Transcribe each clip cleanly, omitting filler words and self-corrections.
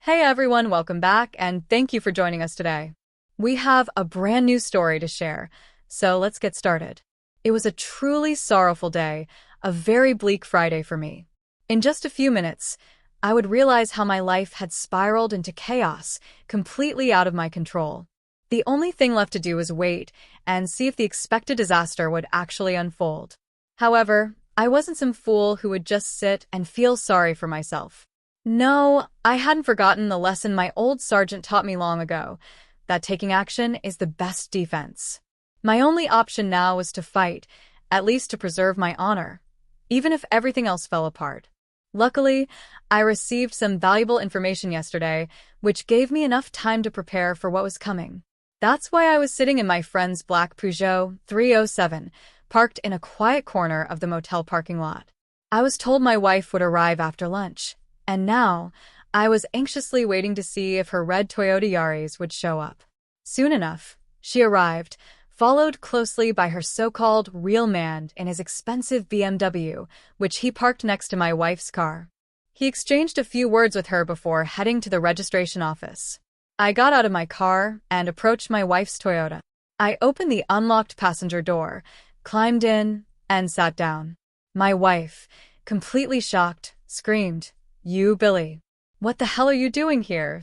Hey everyone, welcome back, and thank you for joining us today. We have a brand new story to share, so let's get started. It was a truly sorrowful day, a very bleak Friday for me. In just a few minutes, I would realize how my life had spiraled into chaos, completely out of my control. The only thing left to do was wait and see if the expected disaster would actually unfold. However, I wasn't some fool who would just sit and feel sorry for myself. No, I hadn't forgotten the lesson my old sergeant taught me long ago, that taking action is the best defense. My only option now was to fight, at least to preserve my honor, even if everything else fell apart. Luckily, I received some valuable information yesterday, which gave me enough time to prepare for what was coming. That's why I was sitting in my friend's black Peugeot 307, parked in a quiet corner of the motel parking lot. I was told my wife would arrive after lunch. And now, I was anxiously waiting to see if her red Toyota Yaris would show up. Soon enough, she arrived, followed closely by her so-called real man in his expensive BMW, which he parked next to my wife's car. He exchanged a few words with her before heading to the registration office. I got out of my car and approached my wife's Toyota. I opened the unlocked passenger door, climbed in, and sat down. My wife, completely shocked, screamed, "You, Billy. What the hell are you doing here?"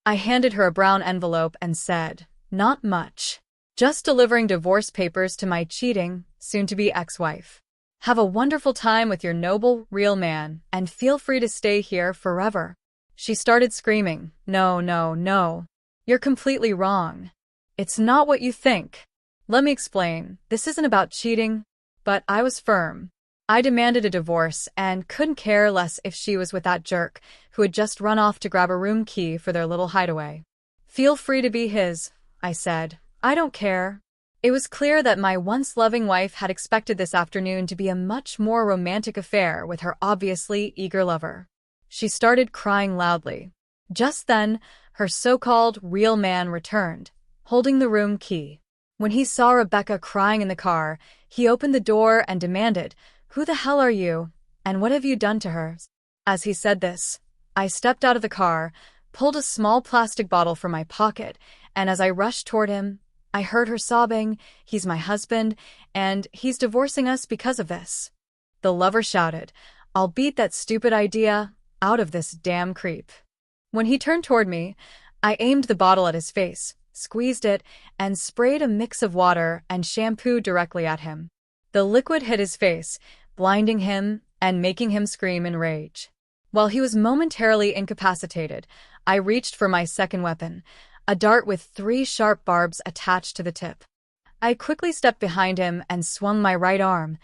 I handed her a brown envelope and said, "Not much. Just delivering divorce papers to my cheating, soon-to-be ex-wife. Have a wonderful time with your noble, real man, and feel free to stay here forever." She started screaming, "No, no, no. You're completely wrong. It's not what you think. Let me explain. This isn't about cheating." But I was firm. I demanded a divorce and couldn't care less if she was with that jerk who had just run off to grab a room key for their little hideaway. "Feel free to be his," I said. "I don't care." It was clear that my once loving wife had expected this afternoon to be a much more romantic affair with her obviously eager lover. She started crying loudly. Just then, her so-called real man returned, holding the room key. When he saw Rebecca crying in the car, he opened the door and demanded, "Who the hell are you, and what have you done to her?" As he said this, I stepped out of the car, pulled a small plastic bottle from my pocket, and as I rushed toward him, I heard her sobbing, "He's my husband, and he's divorcing us because of this." The lover shouted, "I'll beat that stupid idea out of this damn creep." When he turned toward me, I aimed the bottle at his face, squeezed it, and sprayed a mix of water and shampoo directly at him. The liquid hit his face, blinding him and making him scream in rage. While he was momentarily incapacitated, I reached for my second weapon, a dart with 3 sharp barbs attached to the tip. I quickly stepped behind him and swung my right arm,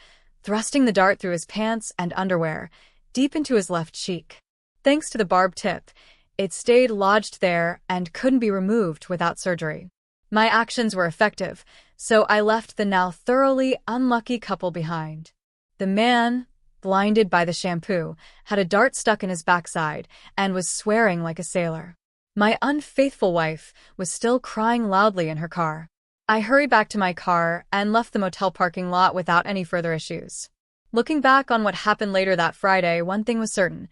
thrusting the dart through his pants and underwear, deep into his left cheek. Thanks to the barbed tip, it stayed lodged there and couldn't be removed without surgery. My actions were effective, so I left the now thoroughly unlucky couple behind. The man, blinded by the shampoo, had a dart stuck in his backside and was swearing like a sailor. My unfaithful wife was still crying loudly in her car. I hurried back to my car and left the motel parking lot without any further issues. Looking back on what happened later that Friday, one thing was certain.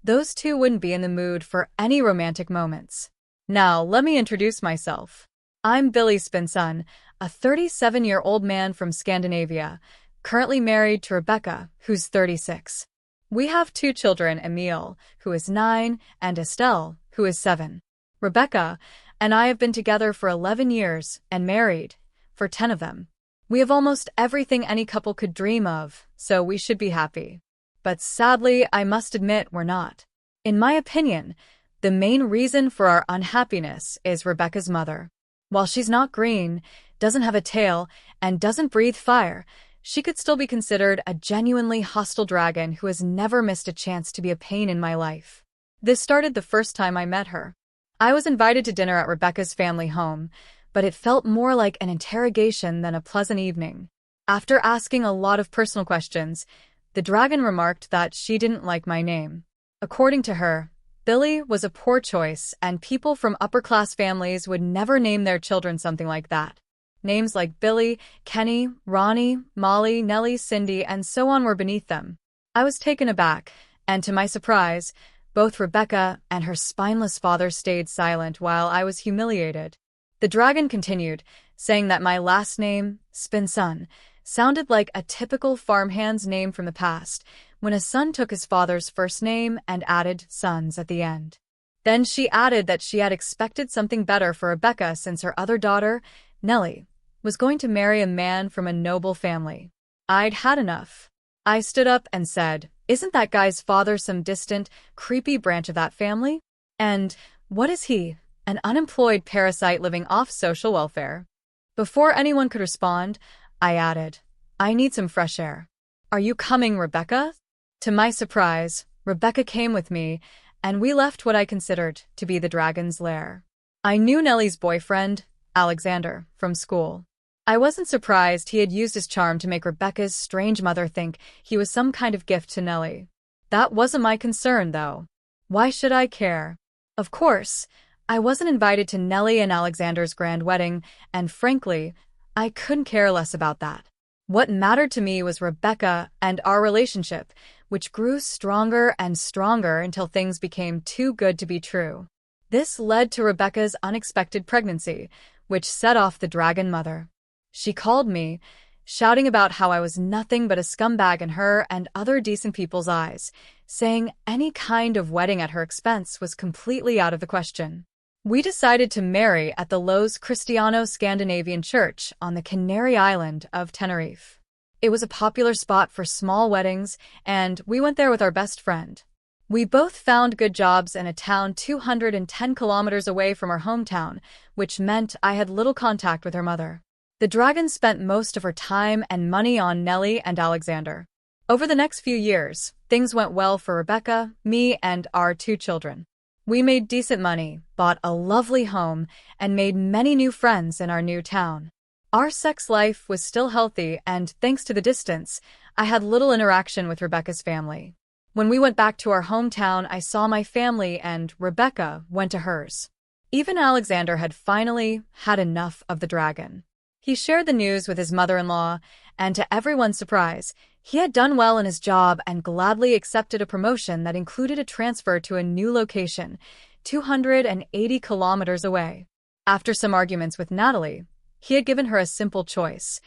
Those two wouldn't be in the mood for any romantic moments. Now, let me introduce myself. I'm Billy Spinson, a 37-year-old man from Scandinavia, currently married to Rebecca, who's 36. We have 2 children, Emil, who is 9, and Estelle, who is 7. Rebecca and I have been together for 11 years and married for 10 of them. We have almost everything any couple could dream of, so we should be happy. But sadly, I must admit we're not. In my opinion, the main reason for our unhappiness is Rebecca's mother. While she's not green, doesn't have a tail, and doesn't breathe fire, she could still be considered a genuinely hostile dragon who has never missed a chance to be a pain in my life. This started the first time I met her. I was invited to dinner at Rebecca's family home, but it felt more like an interrogation than a pleasant evening. After asking a lot of personal questions, the dragon remarked that she didn't like my name. According to her, Billy was a poor choice, and people from upper-class families would never name their children something like that. Names like Billy, Kenny, Ronnie, Molly, Nellie, Cindy, and so on were beneath them. I was taken aback, and to my surprise, Both Rebecca and her spineless father stayed silent while I was humiliated. The dragon continued, saying that my last name, Spinsun, sounded like a typical farmhand's name from the past, when a son took his father's first name and added sons at the end. Then she added that she had expected something better for Rebecca since her other daughter, Nellie, was going to marry a man from a noble family. I'd had enough. I stood up and said, "Isn't that guy's father some distant, creepy branch of that family? And what is he, an unemployed parasite living off social welfare?" Before anyone could respond, I added, "I need some fresh air. Are you coming, Rebecca?" To my surprise, Rebecca came with me, and we left what I considered to be the dragon's lair. I knew Nellie's boyfriend, Alexander, from school. I wasn't surprised he had used his charm to make Rebecca's strange mother think he was some kind of gift to Nellie. That wasn't my concern, though. Why should I care? Of course, I wasn't invited to Nellie and Alexander's grand wedding, and frankly, I couldn't care less about that. What mattered to me was Rebecca and our relationship, which grew stronger and stronger until things became too good to be true. This led to Rebecca's unexpected pregnancy, which set off the dragon mother. She called me, shouting about how I was nothing but a scumbag in her and other decent people's eyes, saying any kind of wedding at her expense was completely out of the question. We decided to marry at the Los Cristiano-Scandinavian Church on the Canary Island of Tenerife. It was a popular spot for small weddings, and we went there with our best friend. We both found good jobs in a town 210 kilometers away from our hometown, which meant I had little contact with her mother. The dragon spent most of her time and money on Nellie and Alexander. Over the next few years, things went well for Rebecca, me, and our 2 children. We made decent money, bought a lovely home, and made many new friends in our new town. Our sex life was still healthy, and thanks to the distance, I had little interaction with Rebecca's family. When we went back to our hometown, I saw my family, and Rebecca went to hers. Even Alexander had finally had enough of the dragon. He shared the news with his mother-in-law, and to everyone's surprise, he had done well in his job and gladly accepted a promotion that included a transfer to a new location, 280 kilometers away. After some arguments with Natalie, he had given her a simple choice: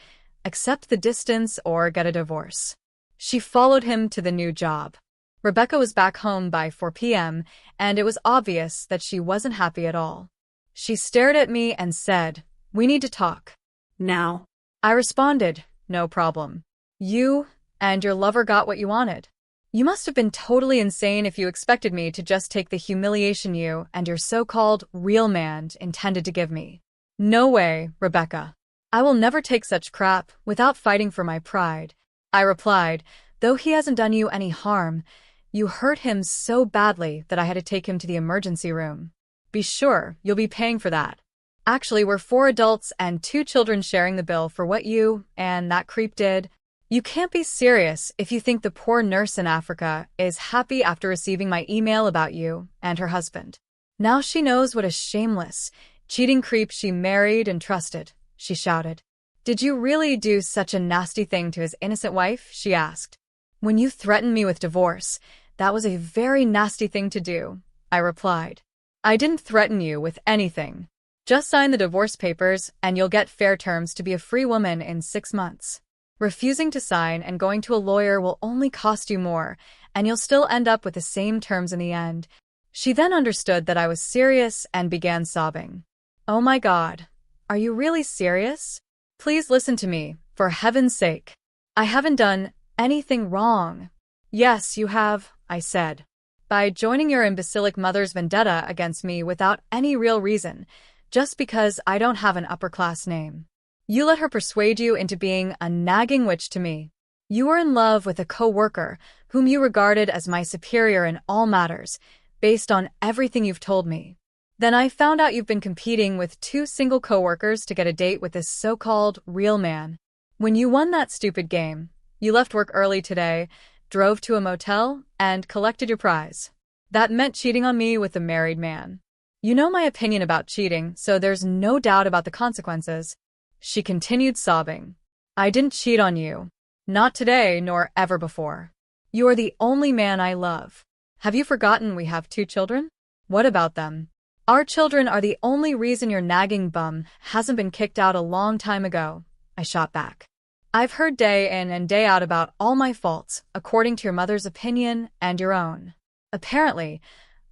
accept the distance or get a divorce. She followed him to the new job. Rebecca was back home by 4 p.m., and it was obvious that she wasn't happy at all. She stared at me and said, "We need to talk." Now. I responded, "No problem. You and your lover got what you wanted. You must have been totally insane if you expected me to just take the humiliation you and your so-called real man intended to give me. No way, Rebecca. I will never take such crap without fighting for my pride." I replied, "Though he hasn't done you any harm, you hurt him so badly that I had to take him to the emergency room. Be sure you'll be paying for that. Actually, we're 4 adults and 2 children sharing the bill for what you and that creep did. You can't be serious if you think the poor nurse in Africa is happy after receiving my email about you and her husband. Now she knows what a shameless, cheating creep she married and trusted," she shouted. "Did you really do such a nasty thing to his innocent wife?" she asked. "When you threatened me with divorce, that was a very nasty thing to do," I replied. "I didn't threaten you with anything. Just sign the divorce papers and you'll get fair terms to be a free woman in 6 months. Refusing to sign and going to a lawyer will only cost you more, and you'll still end up with the same terms in the end." She then understood that I was serious and began sobbing. "Oh my God, are you really serious? Please listen to me, for heaven's sake. I haven't done anything wrong." "Yes, you have," I said. "By joining your imbecilic mother's vendetta against me without any real reason, just because I don't have an upper-class name. You let her persuade you into being a nagging witch to me. You were in love with a co-worker whom you regarded as my superior in all matters, based on everything you've told me. Then I found out you've been competing with 2 single co-workers to get a date with this so-called real man. When you won that stupid game, you left work early today, drove to a motel, and collected your prize. That meant cheating on me with a married man. You know my opinion about cheating, so there's no doubt about the consequences." She continued sobbing. "I didn't cheat on you. Not today, nor ever before. You are the only man I love. Have you forgotten we have 2 children? What about them? Our children are the only reason your nagging bum hasn't been kicked out a long time ago, I shot back. I've heard day in and day out about all my faults, according to your mother's opinion and your own. Apparently,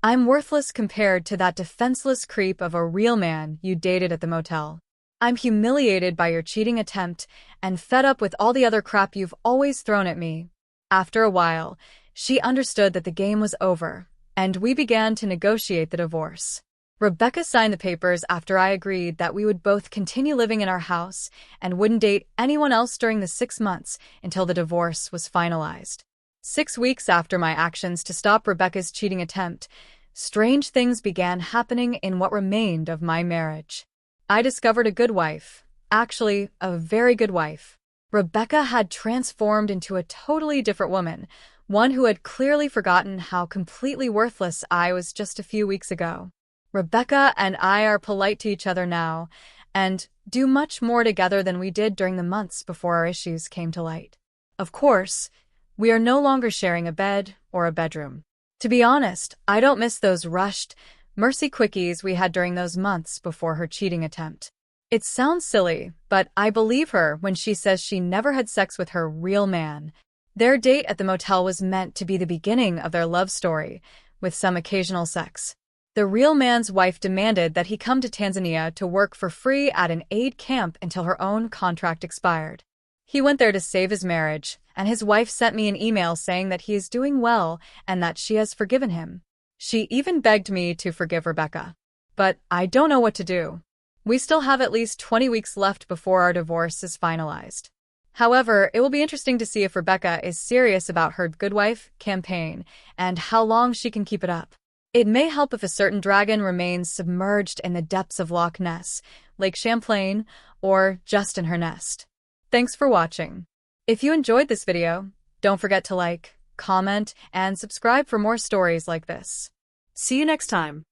I'm worthless compared to that defenseless creep of a real man you dated at the motel. I'm humiliated by your cheating attempt and fed up with all the other crap you've always thrown at me. After a while, she understood that the game was over, and we began to negotiate the divorce. Rebecca signed the papers after I agreed that we would both continue living in our house and wouldn't date anyone else during the 6 months until the divorce was finalized. 6 weeks after my actions to stop Rebecca's cheating attempt, strange things began happening in what remained of my marriage. I discovered a good wife, actually, a very good wife. Rebecca had transformed into a totally different woman, one who had clearly forgotten how completely worthless I was just a few weeks ago. Rebecca and I are polite to each other now, and do much more together than we did during the months before our issues came to light. Of course, we are no longer sharing a bed or a bedroom. To be honest, I don't miss those rushed, mercy quickies we had during those months before her cheating attempt. It sounds silly, but I believe her when she says she never had sex with her real man. Their date at the motel was meant to be the beginning of their love story, with some occasional sex. The real man's wife demanded that he come to Tanzania to work for free at an aid camp until her own contract expired. He went there to save his marriage, and his wife sent me an email saying that he is doing well and that she has forgiven him. She even begged me to forgive Rebecca. But I don't know what to do. We still have at least 20 weeks left before our divorce is finalized. However, it will be interesting to see if Rebecca is serious about her good wife campaign and how long she can keep it up. It may help if a certain dragon remains submerged in the depths of Loch Ness, Lake Champlain, or just in her nest. Thanks for watching. If you enjoyed this video, don't forget to like, comment, and subscribe for more stories like this. See you next time.